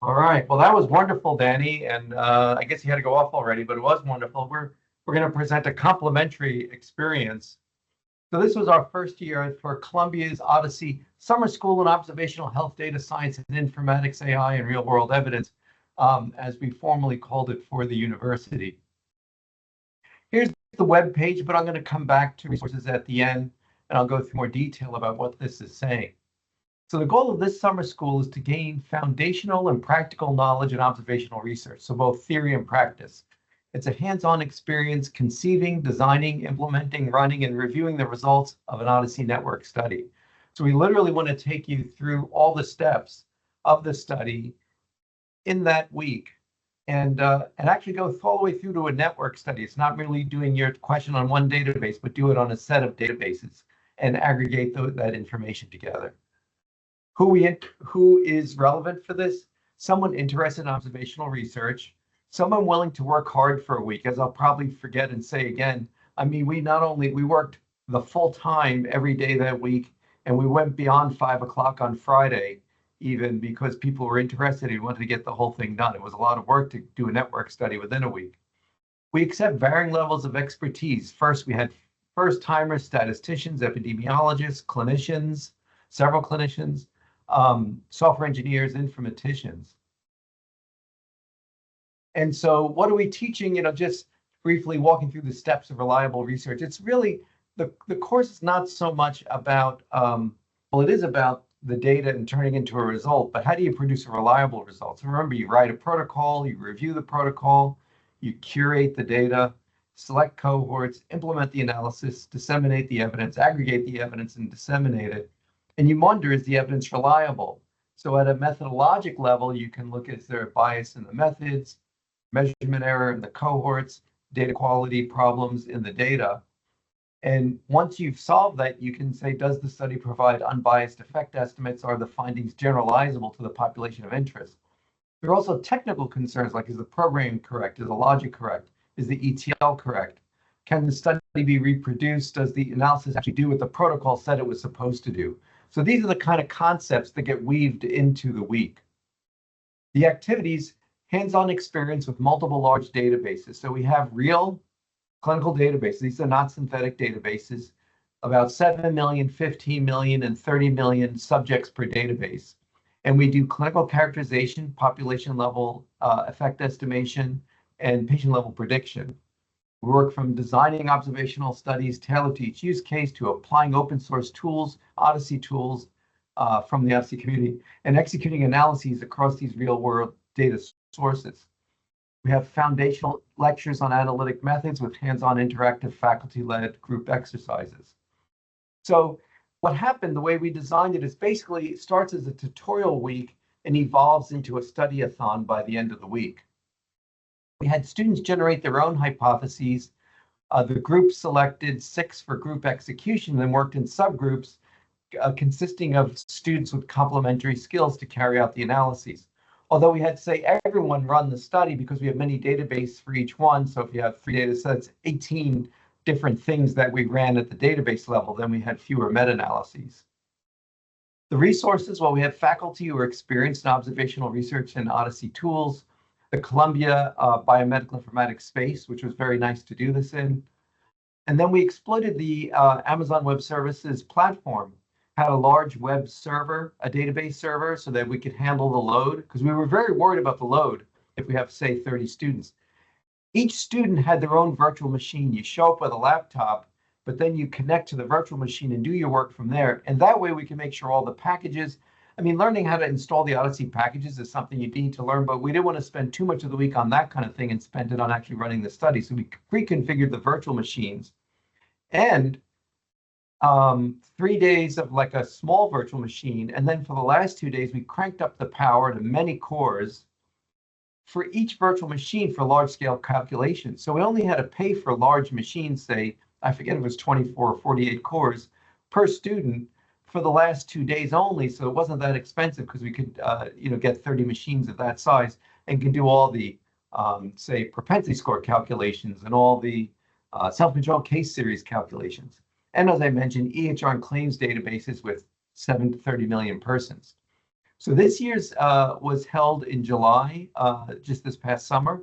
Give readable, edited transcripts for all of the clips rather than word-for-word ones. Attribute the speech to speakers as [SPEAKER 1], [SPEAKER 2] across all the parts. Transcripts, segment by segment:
[SPEAKER 1] All right. Well, that was wonderful, Danny. And I guess you had to go off already, but it was wonderful. We're going to present a complimentary experience. So this was our first year for Columbia's OHDSI Summer School in Observational Health Data Science and Informatics, AI, and Real World Evidence, as we formally called it for the university. Here's the web page, but I'm going to come back to resources at the end, and I'll go through more detail about what this is saying. So the goal of this summer school is to gain foundational and practical knowledge in observational research, so both theory and practice. It's a hands-on experience conceiving, designing, implementing, running, and reviewing the results of an OHDSI network study. So we literally want to take you through all the steps of the study in that week and actually go all the way through to a network study. It's not really doing your question on one database, but do it on a set of databases and aggregate that information together. Who is relevant for this? Someone interested in observational research, someone willing to work hard for a week, as I'll probably forget and say again. I mean, we worked the full time every day that week, and we went beyond 5 o'clock on Friday, even because people were interested and wanted to get the whole thing done. It was a lot of work to do a network study within a week. We accept varying levels of expertise. First, we had first-timers, statisticians, epidemiologists, clinicians, several clinicians, software engineers, informaticians. And so what are we teaching? Just briefly walking through the steps of reliable research. It's really, the course is not so much about, well, it is about the data and turning into a result, but how do you produce a reliable result? So remember, you write a protocol, you review the protocol, you curate the data, select cohorts, implement the analysis, disseminate the evidence, aggregate the evidence, and disseminate it. And you wonder, is the evidence reliable? So at a methodologic level, you can look at, is there a bias in the methods, measurement error in the cohorts, data quality problems in the data. And once you've solved that, you can say, does the study provide unbiased effect estimates? Are the findings generalizable to the population of interest? There are also technical concerns, like, is the programming correct? Is the logic correct? Is the ETL correct? Can the study be reproduced? Does the analysis actually do what the protocol said it was supposed to do? So these are the kind of concepts that get weaved into the week. The activities, hands-on experience with multiple large databases. So we have real clinical databases. These are not synthetic databases, about 7 million, 15 million, and 30 million subjects per database. And we do clinical characterization, population level effect estimation, and patient level prediction. We work from designing observational studies tailored to each use case to applying open source tools, OHDSI tools from the OHDSI community, and executing analyses across these real world data sources. We have foundational lectures on analytic methods with hands-on interactive faculty-led group exercises. So what happened, the way we designed it, is basically it starts as a tutorial week and evolves into a study-a-thon by the end of the week. We had students generate their own hypotheses. The group selected 6 for group execution and worked in subgroups consisting of students with complementary skills to carry out the analyses. Although we had to say everyone run the study because we have many databases for each one. So if you have 3 data sets, 18 different things that we ran at the database level, then we had fewer meta-analyses. The resources, well, we have faculty who are experienced in observational research and OHDSI tools, the Columbia Biomedical Informatics space, which was very nice to do this in. And then we exploited the Amazon Web Services platform, had a large web server, a database server, so that we could handle the load, because we were very worried about the load if we have, say, 30 students. Each student had their own virtual machine. You show up with a laptop, but then you connect to the virtual machine and do your work from there. And that way we can make sure all the packages, I mean, learning how to install the OHDSI packages is something you need to learn, but we didn't want to spend too much of the week on that kind of thing and spend it on actually running the study. So we reconfigured the virtual machines. And 3 days of like a small virtual machine. And then for the last 2 days, we cranked up the power to many cores for each virtual machine for large scale calculations. So we only had to pay for large machines, say, I forget if it was 24 or 48 cores per student for the last 2 days only. So it wasn't that expensive because we could get 30 machines of that size and can do all the, say, propensity score calculations and all the self-control case series calculations. And as I mentioned, EHR and claims databases with 7 to 30 million persons. So this year's was held in July, just this past summer.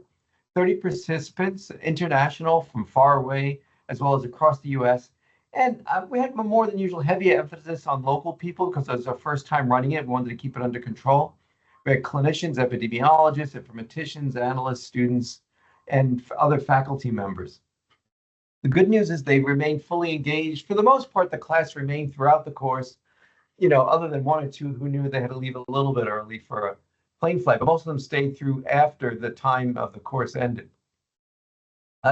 [SPEAKER 1] 30 participants, international from far away, as well as across the US. And we had more than usual heavy emphasis on local people because it was our first time running it. We wanted to keep it under control. We had clinicians, epidemiologists, informaticians, analysts, students, and other faculty members. The good news is they remained fully engaged. For the most part, the class remained throughout the course, other than one or two who knew they had to leave a little bit early for a plane flight, but most of them stayed through after the time of the course ended.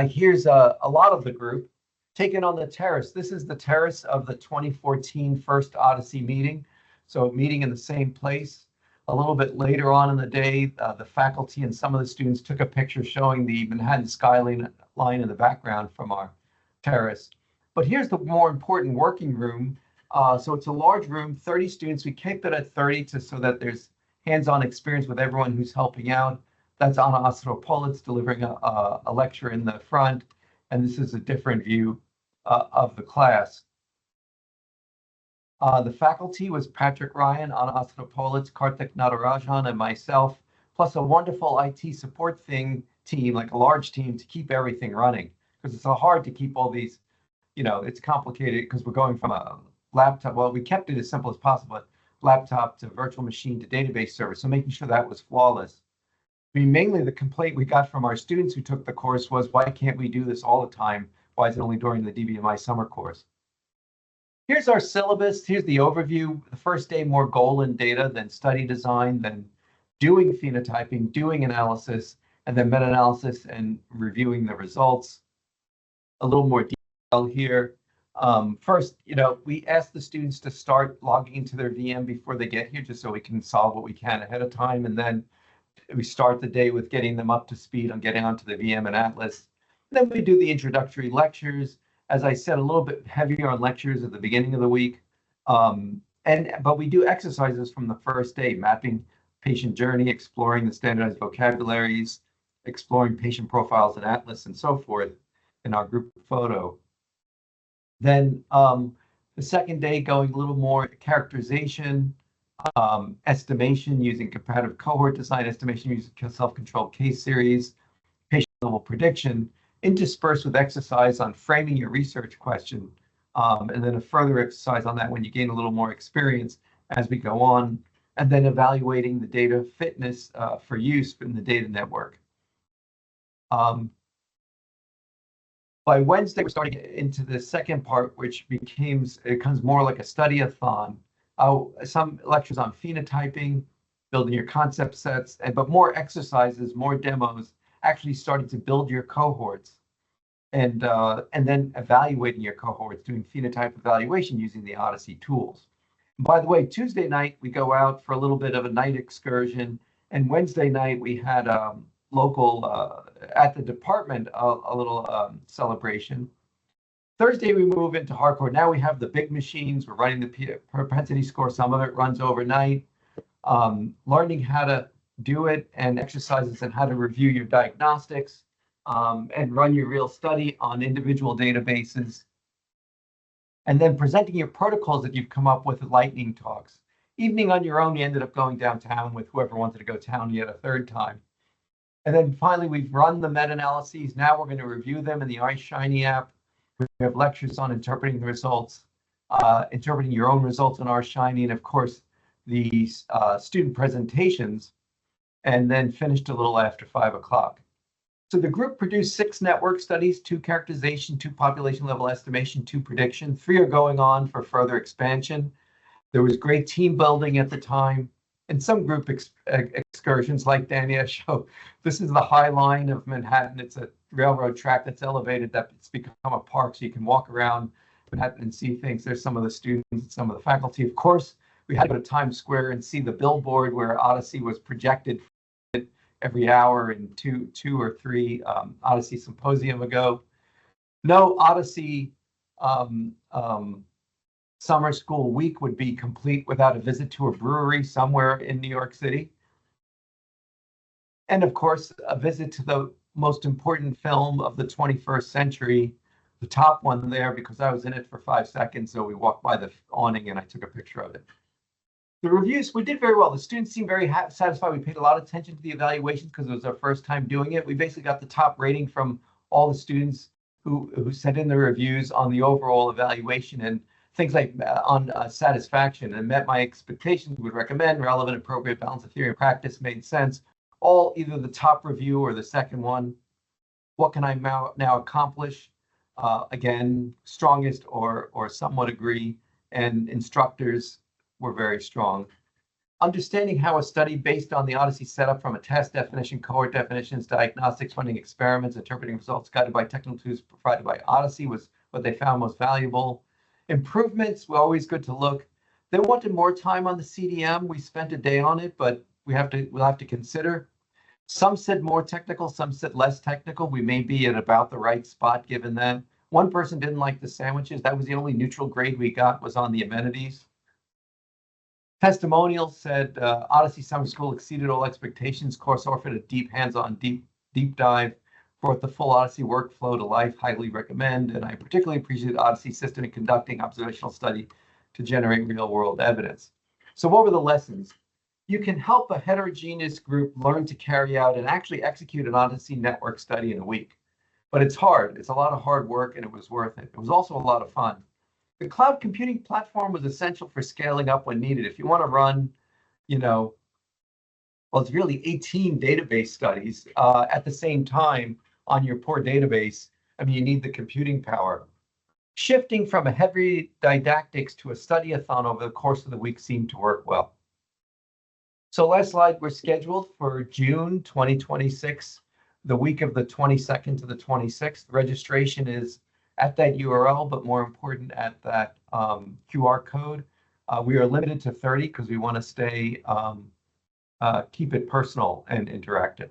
[SPEAKER 1] Here's a lot of the group taken on the terrace. This is the terrace of the 2014 first OHDSI meeting. So meeting in the same place. A little bit later on in the day, the faculty and some of the students took a picture showing the Manhattan skyline in the background from our terrace. But here's the more important working room. So it's a large room, 30 students. We kept it at 30 so that there's hands-on experience with everyone who's helping out. That's Anna Ostropolets delivering a lecture in the front. And this is a different view of the class. The faculty was Patrick Ryan, Anna Ostropolets, Karthik Natarajan, and myself, plus a wonderful IT support team, like a large team, to keep everything running. Because it's so hard to keep all these, it's complicated because we're going from a laptop. Well, we kept it as simple as possible, laptop to virtual machine to database server. So making sure that was flawless. I mean, mainly the complaint we got from our students who took the course was, why can't we do this all the time? Why is it only during the DBMI summer course? Here's our syllabus. Here's the overview. The first day, more goal and data, then study design, then doing phenotyping, doing analysis, and then meta-analysis and reviewing the results. A little more detail here. First, we asked the students to start logging into their VM before they get here, just so we can solve what we can ahead of time. And then we start the day with getting them up to speed on getting onto the VM and Atlas. And then we do the introductory lectures. As I said, a little bit heavier on lectures at the beginning of the week. But we do exercises from the first day, mapping patient journey, exploring the standardized vocabularies, exploring patient profiles in Atlas and so forth in our group photo. Then the second day going a little more characterization, estimation using comparative cohort design, estimation using self-controlled case series, patient level prediction, interspersed with exercise on framing your research question, and then a further exercise on that when you gain a little more experience as we go on, and then evaluating the data fitness for use in the data network. By Wednesday, we're starting into the second part, which becomes more like a study-a-thon. Some lectures on phenotyping, building your concept sets, but more exercises, more demos, actually starting to build your cohorts, and then evaluating your cohorts, doing phenotype evaluation using the OHDSI tools. And by the way, Tuesday night, we go out for a little bit of a night excursion, and Wednesday night, we had local, at the department, a little celebration. Thursday, we move into hardcore. Now we have the big machines. We're running the propensity score. Some of it runs overnight. Learning how to do it and exercises and how to review your diagnostics and run your real study on individual databases. And then presenting your protocols that you've come up with at lightning talks. Evening on your own, you ended up going downtown with whoever wanted to go down yet a third time. And then finally, we've run the meta-analyses. Now we're going to review them in the iShiny app. We have lectures on interpreting the results, interpreting your own results on iShiny, and of course, the student presentations, and then finished a little after 5 o'clock. So the group produced 6 network studies, 2 characterization, 2 population level estimation, 2 prediction. 3 are going on for further expansion. There was great team building at the time, and some group excursions like Dania show. This is the High Line of Manhattan. It's a railroad track that's elevated, that it's become a park, so you can walk around Manhattan and see things. There's some of the students, some of the faculty. Of course, we had to go to Times Square and see the billboard where OHDSI was projected every hour in two or three OHDSI symposium ago. No OHDSI summer school week would be complete without a visit to a brewery somewhere in New York City. And of course, a visit to the most important film of the 21st century, the top one there, because I was in it for 5 seconds. So we walked by the awning and I took a picture of it. The reviews, we did very well. The students seemed very satisfied. We paid a lot of attention to the evaluations because it was our first time doing it. We basically got the top rating from all the students who sent in the reviews on the overall evaluation, and things like on satisfaction, and met my expectations, would recommend, relevant, appropriate, balance of theory and practice, made sense. All either the top review or the second one. What can I now accomplish? Again, strongest or somewhat agree, and instructors were very strong. Understanding how a study based on the OHDSI setup from a test definition, cohort definitions, diagnostics, funding experiments, interpreting results guided by technical tools provided by OHDSI was what they found most valuable. Improvements were always good to look. They wanted more time on the CDM. We spent a day on it, but we'll have to consider. Some said more technical, some said less technical. We may be at about the right spot given that. One person didn't like the sandwiches. That was the only neutral grade we got, was on the amenities. Testimonials said OHDSI Summer School exceeded all expectations. Course offered a deep hands-on, deep dive, brought the full OHDSI workflow to life. Highly recommend. And I particularly appreciate OHDSI system in conducting observational study to generate real-world evidence. So what were the lessons? You can help a heterogeneous group learn to carry out and actually execute an OHDSI network study in a week. But it's hard. It's a lot of hard work, and it was worth it. It was also a lot of fun. The cloud computing platform was essential for scaling up when needed. If you want to run, well, it's really 18 database studies at the same time on your poor database. I mean, you need the computing power. Shifting from a heavy didactics to a study-a-thon over the course of the week seemed to work well. So last slide, we're scheduled for June 2026, the week of the 22nd to the 26th. Registration is at that URL, but more important, at that QR code. We are limited to 30 because we want to keep it personal and interactive.